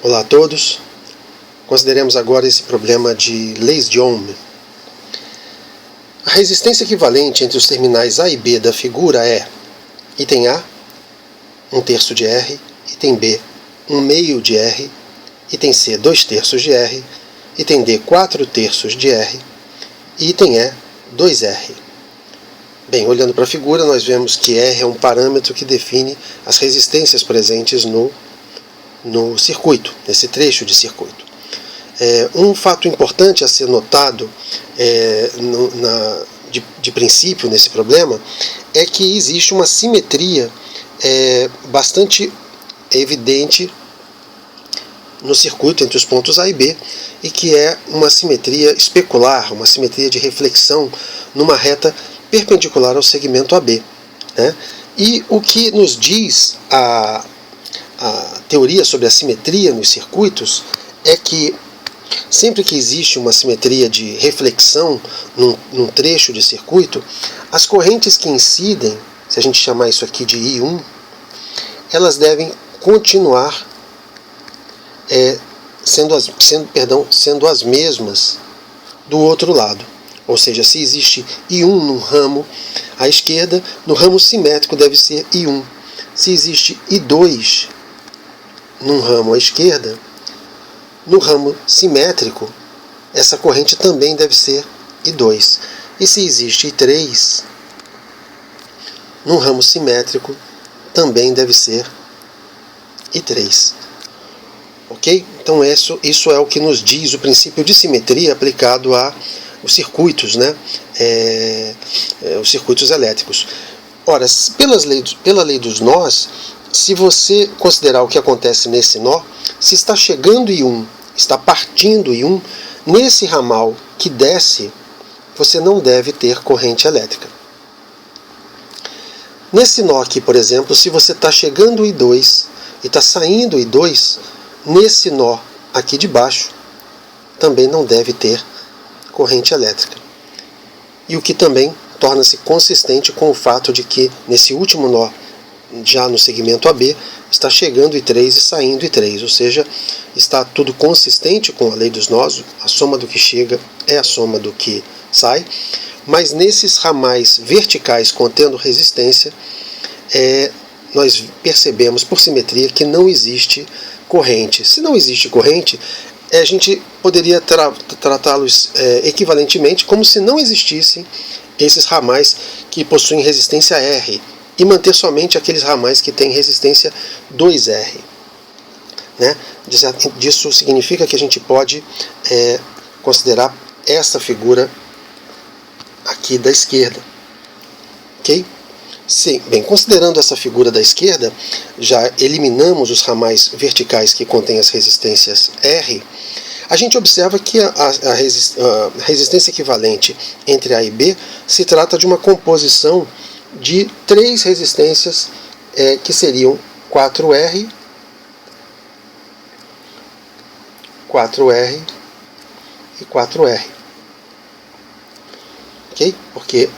Olá a todos. Consideremos agora esse problema de leis de Ohm. A resistência equivalente entre os terminais A e B da figura é item A, 1/3 de R, item B, 1/2 de R, item C, 2/3 de R, item D, 4/3 de R e item E, 2R. Bem, olhando para a figura, nós vemos que R é um parâmetro que define as resistências presentes no circuito, nesse trecho de circuito. Um fato importante a ser notado de princípio nesse problema é que existe uma simetria bastante evidente no circuito entre os pontos A e B, e que é uma simetria especular, uma simetria de reflexão numa reta perpendicular ao segmento AB. E o que nos diz a teoria sobre a simetria nos circuitos é que sempre que existe uma simetria de reflexão num trecho de circuito, as correntes que incidem, se a gente chamar isso aqui de I1, elas devem continuar sendo as mesmas do outro lado. Ou seja, se existe I1 num ramo à esquerda, no ramo simétrico deve ser I1. Se existe I2 num ramo à esquerda, no ramo simétrico, essa corrente também deve ser I2. E se existe I3 num ramo simétrico, também deve ser I3. Ok? Então isso é o que nos diz o princípio de simetria aplicado aos circuitos, os circuitos elétricos. Ora, pela lei dos nós, se você considerar o que acontece nesse nó, se está chegando I1, está partindo I1, nesse ramal que desce, você não deve ter corrente elétrica. Nesse nó aqui, por exemplo, se você está chegando I2 e está saindo I2, nesse nó aqui de baixo, também não deve ter corrente elétrica. E o que também torna-se consistente com o fato de que nesse último nó, já no segmento AB, está chegando I3 e saindo I3, ou seja, está tudo consistente com a lei dos nós, a soma do que chega é a soma do que sai, mas nesses ramais verticais contendo resistência, nós percebemos por simetria que não existe corrente. Se não existe corrente, a gente poderia tratá-los equivalentemente como se não existissem esses ramais que possuem resistência R, e manter somente aqueles ramais que têm resistência 2R. Isso significa que a gente pode considerar essa figura aqui da esquerda. Ok? Sim, bem, considerando essa figura da esquerda, já eliminamos os ramais verticais que contêm as resistências R. A gente observa que a resistência equivalente entre A e B se trata de uma composição de três resistências que seriam 4R, 4R e 4R. Ok? Porque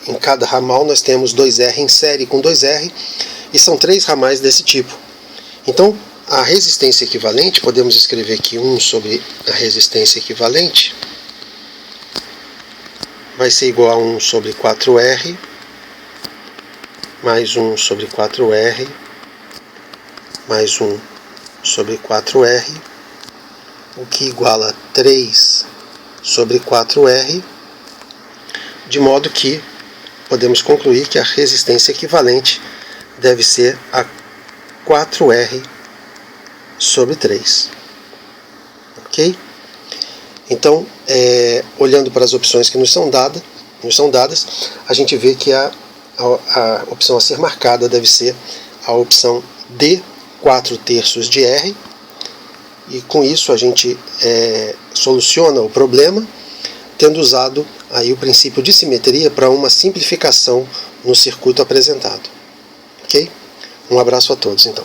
em cada ramal nós temos 2R em série com 2R, e são três ramais desse tipo. Então, a resistência equivalente, podemos escrever aqui 1 sobre a resistência equivalente, vai ser igual a 1 sobre 4R, mais 1 sobre 4R, mais 1 sobre 4R, o que iguala 3 sobre 4R, de modo que podemos concluir que a resistência equivalente deve ser a 4R sobre 3. Ok? Então, olhando para as opções que nos são dadas, a gente vê que a opção a ser marcada deve ser a opção D, 4/3 de R, e com isso a gente soluciona o problema, tendo usado aí o princípio de simetria para uma simplificação no circuito apresentado. Ok? Um abraço a todos, então.